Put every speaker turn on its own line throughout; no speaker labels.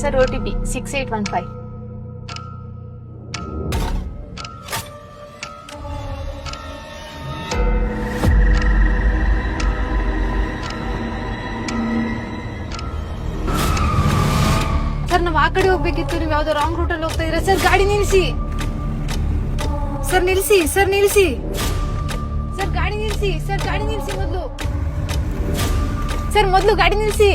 Sir OTP 6815.
Sir ನಾವು ಆ ಕಡೆ ಹೋಗ್ಬೇಕಿತ್ತು, ನೀವು ಯಾವ್ದೋ ರಾಂಗ್ ರೂಟಲ್ಲಿ ಹೋಗ್ತಾ ಇದ್ರೆ. ಸರ್ ಗಾಡಿ ನಿಲ್ಸಿ, ಸರ್ ನಿಲ್ಸಿ, ಸರ್ ನಿಲ್ಸಿ, ಸರ್ ಗಾಡಿ ನಿಲ್ಸಿ, ಸರ್ ಗಾಡಿ ನಿಲ್ಸಿ ಮೊದಲು, ಸರ್ ಮೊದಲು ಗಾಡಿ ನಿಲ್ಸಿ.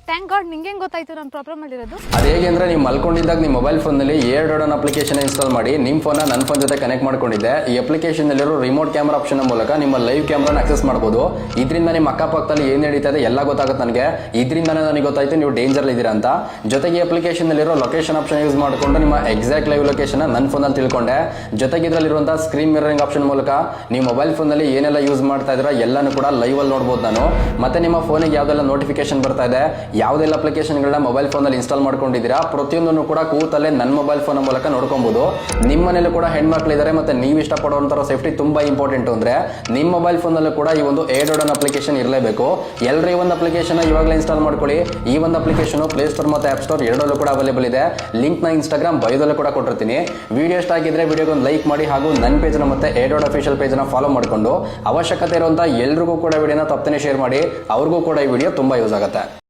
ಥ್ಯಾಂಕ್ ಗಾಡ್, ನಿಂಗೆ ಗೊತ್ತಾಯ್ತು ನಾನು ಪ್ರಾಬ್ಲಮ್ ಅಲ್ಲಿರೋದು.
ಅದು ಹೇಗೆ ಅಂದ್ರೆ ನೀವು ಮಲ್ಕೊಂಡಿದ್ದಾಗ ನಿಮ್ಮ ಮೊಬೈಲ್ ಫೋನ್ನಲ್ಲಿ ಏರ್ಡೋಡನ್ ಅಪ್ಲಿಕೇಶನ್ ಇನ್ಸ್ಟಾಲ್ ಮಾಡಿ ನಿಮ್ಮ ಫೋನ್ನ ನನ್ನ ಫೋನ್ ಜೊತೆ ಕನೆಕ್ಟ್ ಮಾಡ್ಕೊಂಡಿದ್ದೆ. ಈ ಅಪ್ಲಿಕೇಶನ್ ನಲ್ಲಿರೋ ರಿಮೋಟ್ ಕ್ಯಾಮ್ರಾ ಆಪ್ಷನ್ ಮೂಲಕ ನಿಮ್ಮ ಲೈವ್ ಕ್ಯಾಮ್ರಾನ ಆಕ್ಸೆಸ್ ಮಾಡಬಹುದು. ಇದರಿಂದ ನಿಮ್ಮ ಅಕ್ಕಪಕ್ಕದಲ್ಲಿ ಏನ್ ನಡೀತಾ ಇದೆ ಎಲ್ಲ ಗೊತ್ತಾಗುತ್ತೆ ನನಗೆ. ಇದರಿಂದಾನೇ ನನಗೆ ಗೊತ್ತಾಯ್ತು ನೀವು ಡೇಂಜರ್ ಇದ್ದೀರಾ ಅಂತ. ಜೊತೆಗೆ ಈ ಅಪ್ಲಿಕೇಶನ್ ನಲ್ಲಿರೋ ಲೊಕೇಶನ್ ಆಪ್ಷನ್ ಯೂಸ್ ಮಾಡಿಕೊಂಡು ನಿಮ್ಮ ಎಕ್ಸಾಕ್ಟ್ ಲೈವ್ ಲೊಕೇಶನ್ ನನ್ನ ಫೋನಲ್ಲಿ ತಿಳ್ಕೊಂಡೆ. ಜೊತೆಗೆ ಇದರಲ್ಲಿರುವಂತಹ ಸ್ಕ್ರೀನ್ ಮಿರರಿಂಗ್ ಆಪ್ಷನ್ ಮೂಲಕ ನೀವು ಮೊಬೈಲ್ ಫೋನ್ನಲ್ಲಿ ಏನೆಲ್ಲ ಯೂಸ್ ಮಾಡ್ತಾ ಇದ್ದೀರಾ ಎಲ್ಲಾನು ಕೂಡ ಲೈವ್ ಅಲ್ಲಿ ನೋಡಬಹುದು ನಾನು. ಮತ್ತೆ ನಿಮ್ಮ ಫೋನಿಗೆ ಯಾವ್ದೆಲ್ಲ ನೋಟಿಫಿಕೇಶನ್ ಬರ್ತಾ ಇದೆ, ಯಾವುದೆಲ್ಲ ಅಪ್ಲಿಕೇಶನ್ಗಳನ್ನ ಮೊಬೈಲ್ ಫೋನಲ್ಲಿ ಇನ್ಸ್ಟಾಲ್ ಮಾಡ್ಕೊಂಡಿದ್ದೀರಾ ಪ್ರತಿಯೊಂದನ್ನು ಕೂಡ ಕೂತಲ್ಲೇ ನನ್ನ ಮೊಬೈಲ್ ಫೋನ್ ಮೂಲಕ ನೋಡ್ಕೊಬಹುದು. ನಿಮ್ಮ ಮನೇಲಿ ಕೂಡ ಹೆಣ್ಮಕ್ಳಿದ್ದಾರೆ ಮತ್ತೆ ನೀವು ಇಷ್ಟಪಡುವಂತ ಸೇಫ್ಟಿ ತುಂಬಾ ಇಂಪಾರ್ಟೆಂಟ್. ಅಂದ್ರೆ ನಿಮ್ಮ ಮೊಬೈಲ್ ಫೋನಲ್ಲೂ ಕೂಡ ಈ ಒಂದು ಏರ್ಡೋಡನ್ ಅಪ್ಲಿಕೇಶನ್ ಇರಲೇಬೇಕು. ಎಲ್ಲರೂ ಈ ಒಂದು ಅಪ್ಲಿಕೇಶನ್ ಇವಾಗಲೇ ಇನ್ಸ್ಟಾಲ್ ಮಾಡ್ಕೊಳ್ಳಿ. ಈ ಒಂದು ಅಪ್ಲಿಕೇಶನ್ ಪ್ಲೇ ಸ್ಟೋರ್ ಮತ್ತೆ ಆಪ್ ಸ್ಟೋರ್ ಎರಡಲ್ಲೂ ಕೂಡ ಅವೈಲೇಬಲ್ ಇದೆ. ಲಿಂಕ್ ನ ಇನ್ಸ್ಟಾಗ್ರಾಮ್ ಬಯೋದಲ್ಲೂ ಕೂಡ ಕೊಟ್ಟಿರ್ತೀನಿ. ವಿಡಿಯೋ ಇಷ್ಟ ಆಗಿದ್ರೆ ವಿಡಿಯೋಗೆ ಒಂದು ಲೈಕ್ ಮಾಡಿ ಹಾಗೂ ನನ್ನ ಪೇಜ್ ಮತ್ತೆ ಏರ್ಡೋಡ್ ಅಫಿಷಿಯಲ್ ಪೇಜ್ ಫಾಲೋ ಮಾಡಿಕೊಂಡು ಅವಶ್ಯಕತೆ ಇರುವಂತಹ ಎಲ್ರಿಗೂ ಕೂಡ ವಿಡಿಯೋನ ತಪ್ಪದೇ ಶೇರ್ ಮಾಡಿ. ಅವ್ರಿಗೂ ಕೂಡ ಈ ವಿಡಿಯೋ ತುಂಬಾ ಯೂಸ್ ಆಗುತ್ತೆ.